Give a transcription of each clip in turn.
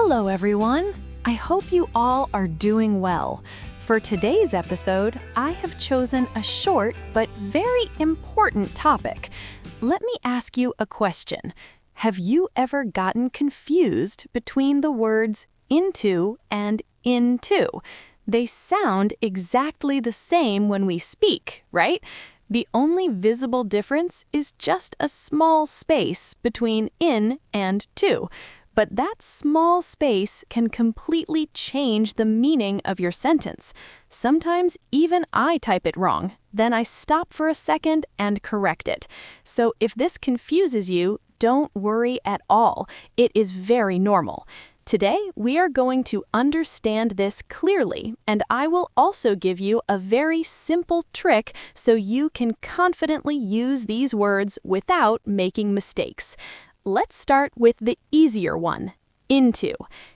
Hello, everyone. I hope you all are doing well. For today's episode, I have chosen a short but very important topic. Let me ask you a question. Have you ever gotten confused between the words into and into? They sound exactly the same when we speak, right? The only visible difference is just a small space between in and to. But that small space can completely change the meaning of your sentence. Sometimes even I type it wrong. Then I stop for a second and correct it. So if this confuses you, don't worry at all. It is very normal. Today, we are going to understand this clearly, and I will also give you a very simple trick so you can confidently use these words without making mistakes. Let's start with the easier one, into.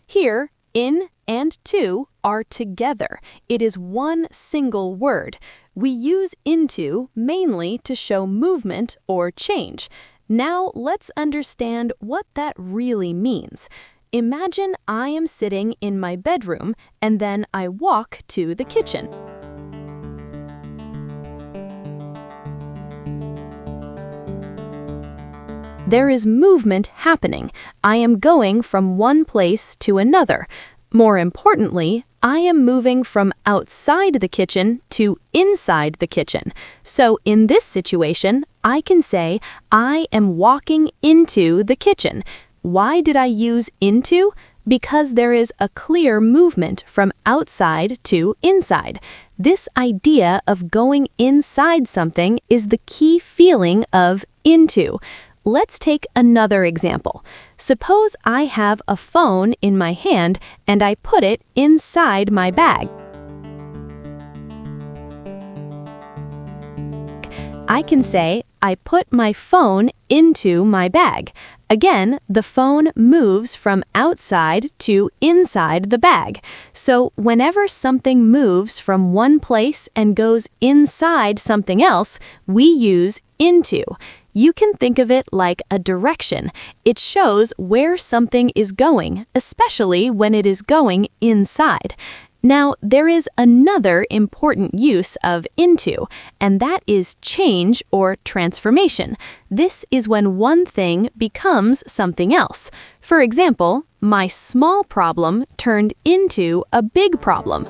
Here, in and to are together. It is one single word. We use into mainly to show movement or change. Now, let's understand what that really means. Imagine I am sitting in my bedroom and then I walk to the kitchen. There is movement happening. I am going from one place to another. More importantly, I am moving from outside the kitchen to inside the kitchen. So in this situation, I can say, I am walking into the kitchen. Why did I use into? Because there is a clear movement from outside to inside. This idea of going inside something is the key feeling of into. Let's take another example. Suppose I have a phone in my hand and I put it inside my bag. I can say, I put my phone into my bag. Again, the phone moves from outside to inside the bag. So whenever something moves from one place and goes inside something else, we use into. You can think of it like a direction. It shows where something is going, especially when it is going inside. Now, there is another important use of into, and that is change or transformation. This is when one thing becomes something else. For example, my small problem turned into a big problem.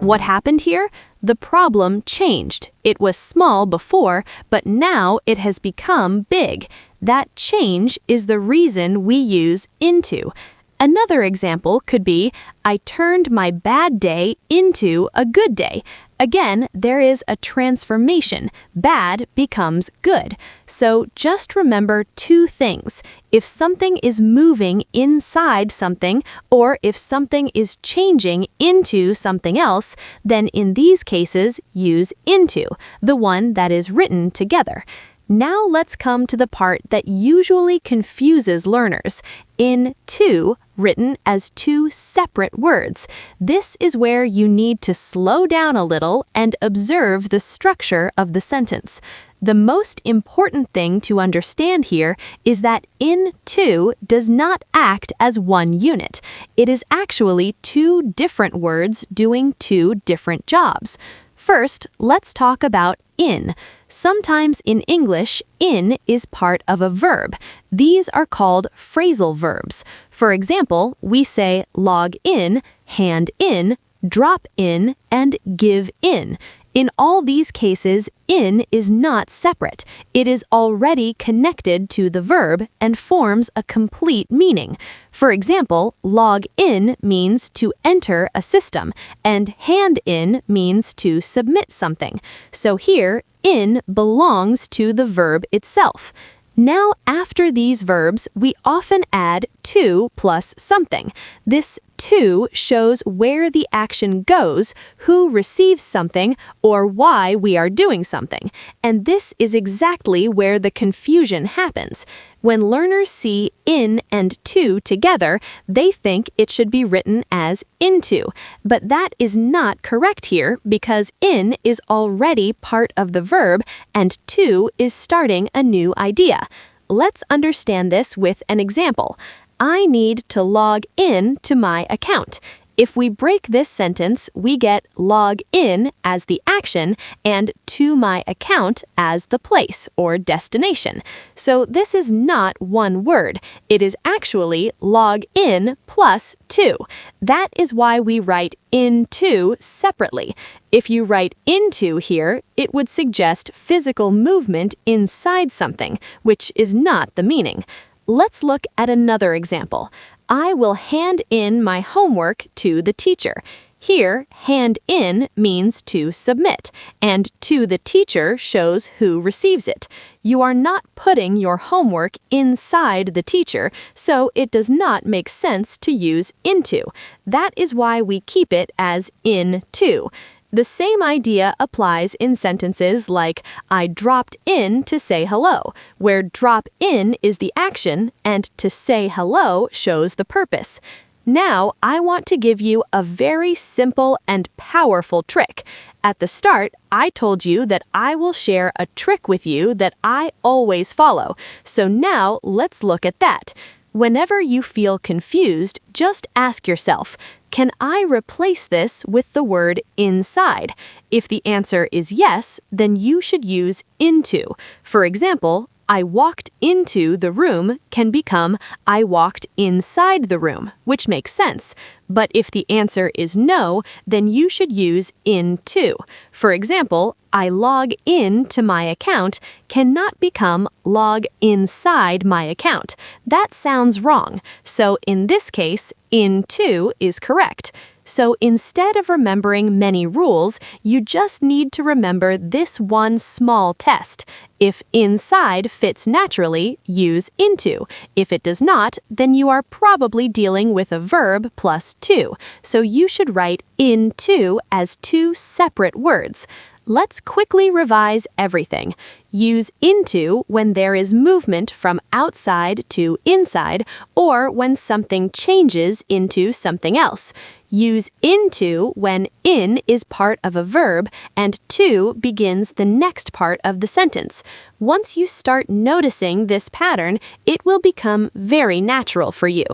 What happened here? The problem changed. It was small before, but now it has become big. That change is the reason we use into. Another example could be, I turned my bad day into a good day. Again, there is a transformation. Bad becomes good. So just remember two things. If something is moving inside something, or if something is changing into something else, then in these cases, use into, the one that is written together. Now let's come to the part that usually confuses learners. Into, written as two separate words. This is where you need to slow down a little and observe the structure of the sentence. The most important thing to understand here is that into does not act as one unit. It is actually two different words doing two different jobs. First, let's talk about in. Sometimes in English, in is part of a verb. These are called phrasal verbs. For example, we say log in, hand in, drop in, and give in. In all these cases, in is not separate. It is already connected to the verb and forms a complete meaning. For example, log in means to enter a system, and hand in means to submit something. So here, in belongs to the verb itself. Now, after these verbs, we often add to plus something. This to shows where the action goes, who receives something, or why we are doing something. And this is exactly where the confusion happens. When learners see in and to together, they think it should be written as into. But that is not correct here because in is already part of the verb and to is starting a new idea. Let's understand this with an example. I need to log in to my account. If we break this sentence, we get log in as the action and to my account as the place or destination. So this is not one word. It is actually log in plus to. That is why we write into separately. If you write into here, it would suggest physical movement inside something, which is not the meaning. Let's look at another example. I will hand in my homework to the teacher. Here, hand in means to submit, and to the teacher shows who receives it. You are not putting your homework inside the teacher, so it does not make sense to use into. That is why we keep it as into. The same idea applies in sentences like, I dropped in to say hello, where drop in is the action and to say hello shows the purpose. Now, I want to give you a very simple and powerful trick. At the start, I told you that I will share a trick with you that I always follow. So now, let's look at that. Whenever you feel confused, just ask yourself, can I replace this with the word inside? If the answer is yes, then you should use into. For example, I walked into the room can become I walked inside the room, which makes sense. But if the answer is no, then you should use into. For example, I log in to my account cannot become log inside my account. That sounds wrong. So in this case, into is correct. So instead of remembering many rules, you just need to remember this one small test. If inside fits naturally, use into. If it does not, then you are probably dealing with a verb plus to. So you should write into as two separate words. Let's quickly revise everything. Use into when there is movement from outside to inside or when something changes into something else. Use into when in is part of a verb and to begins the next part of the sentence. Once you start noticing this pattern, it will become very natural for you.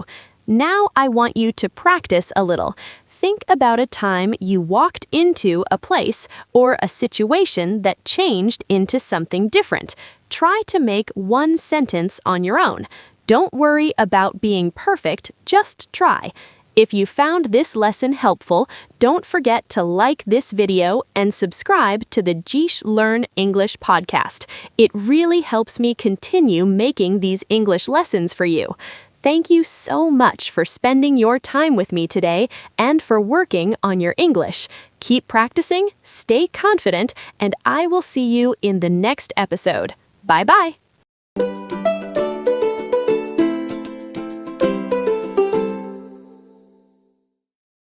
Now I want you to practice a little. Think about a time you walked into a place or a situation that changed into something different. Try to make one sentence on your own. Don't worry about being perfect, just try. If you found this lesson helpful, don't forget to like this video and subscribe to the JISH Learn English Podcast. It really helps me continue making these English lessons for you. Thank you so much for spending your time with me today and for working on your English. Keep practicing, stay confident, and I will see you in the next episode. Bye-bye.